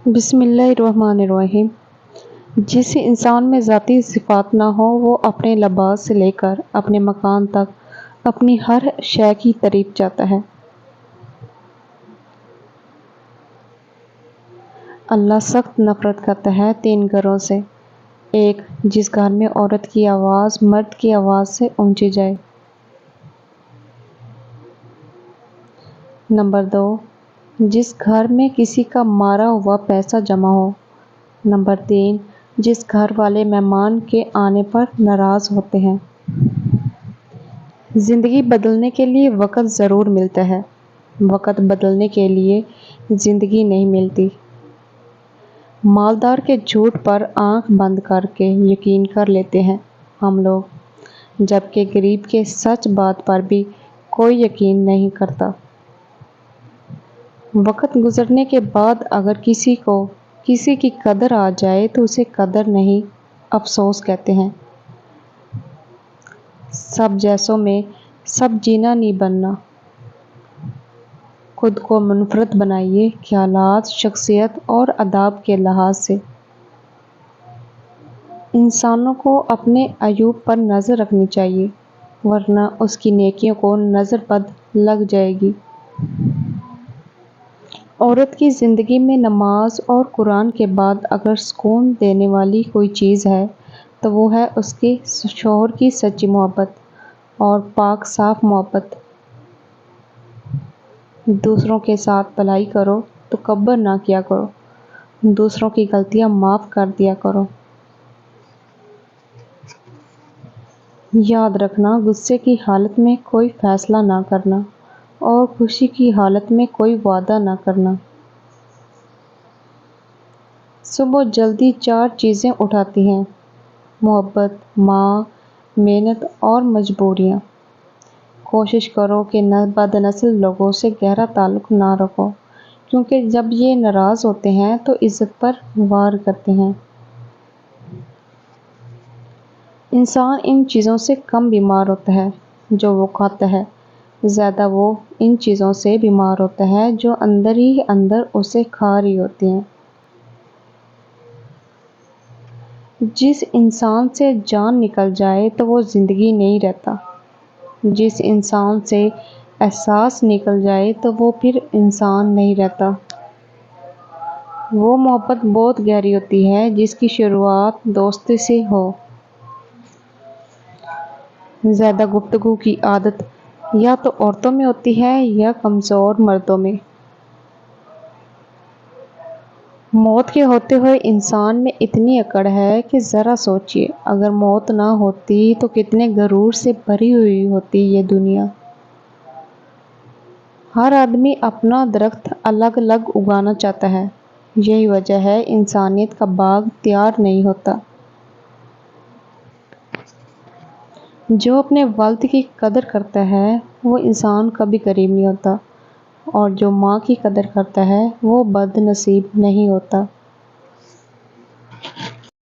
بسم اللہ الرحمن الرحیم۔ جس انسان میں ذاتی صفات نہ ہو وہ اپنے لباس سے لے کر اپنے مکان تک اپنی ہر شے کی تعریف چاہتا ہے۔ اللہ سخت نفرت کرتا ہے 3 گھروں سے۔ 1 جس گھر میں عورت کی آواز مرد کی آواز سے اونچی جائے۔ نمبر 2 جس گھر میں کسی کا مارا ہوا پیسہ جمع ہو۔ نمبر 3 جس گھر والے مہمان کے آنے پر ناراض ہوتے ہیں۔ زندگی بدلنے کے لیے وقت ضرور ملتا ہے، وقت بدلنے کے لیے زندگی نہیں ملتی۔ مالدار کے جھوٹ پر آنکھ بند کر کے یقین کر لیتے ہیں ہم لوگ، جبکہ غریب کے سچ بات پر بھی کوئی یقین نہیں کرتا۔ وقت گزرنے کے بعد اگر کسی کو کسی کی قدر آ جائے تو اسے قدر نہیں، افسوس کہتے ہیں۔ سب جیسوں میں سب جینا نہیں بننا۔ خود کو منفرد بنائیے، خیالات، شخصیت اور آداب کے لحاظ سے۔ انسانوں کو اپنے عیوب پر نظر رکھنی چاہیے، ورنہ اس کی نیکیوں کو نظر بد لگ جائے گی۔ عورت کی زندگی میں نماز اور قرآن کے بعد اگر سکون دینے والی کوئی چیز ہے تو وہ ہے اس کے شوہر کی سچی محبت اور پاک صاف محبت۔ دوسروں کے ساتھ بھلائی کرو، تکبر نہ کیا کرو، دوسروں کی غلطیاں معاف کر دیا کرو۔ یاد رکھنا، غصے کی حالت میں کوئی فیصلہ نہ کرنا اور خوشی کی حالت میں کوئی وعدہ نہ کرنا۔ صبح جلدی 4 چیزیں اٹھاتی ہیں: محبت، ماں، محنت اور مجبوریاں۔ کوشش کرو کہ بدنسل لوگوں سے گہرا تعلق نہ رکھو، کیونکہ جب یہ ناراض ہوتے ہیں تو عزت پر وار کرتے ہیں۔ انسان ان چیزوں سے کم بیمار ہوتا ہے جو وہ کھاتا ہے، زیادہ وہ ان چیزوں سے بیمار ہوتا ہے جو اندر ہی اندر اسے کھا رہی ہوتی ہیں۔ جس انسان سے جان نکل جائے تو وہ زندگی نہیں رہتا، جس انسان سے احساس نکل جائے تو وہ پھر انسان نہیں رہتا۔ وہ محبت بہت گہری ہوتی ہے جس کی شروعات دوستی سے ہو۔ زیادہ گفتگو کی عادت یا تو عورتوں میں ہوتی ہے یا کمزور مردوں میں۔ موت کے ہوتے ہوئے انسان میں اتنی اکڑ ہے کہ ذرا سوچئے، اگر موت نہ ہوتی تو کتنے غرور سے بھری ہوئی ہوتی یہ دنیا۔ ہر آدمی اپنا درخت الگ الگ اگانا چاہتا ہے، یہی وجہ ہے انسانیت کا باغ تیار نہیں ہوتا۔ جو اپنے والد کی قدر کرتا ہے وہ انسان کبھی غریب نہیں ہوتا، اور جو ماں کی قدر کرتا ہے وہ بد نصیب نہیں ہوتا۔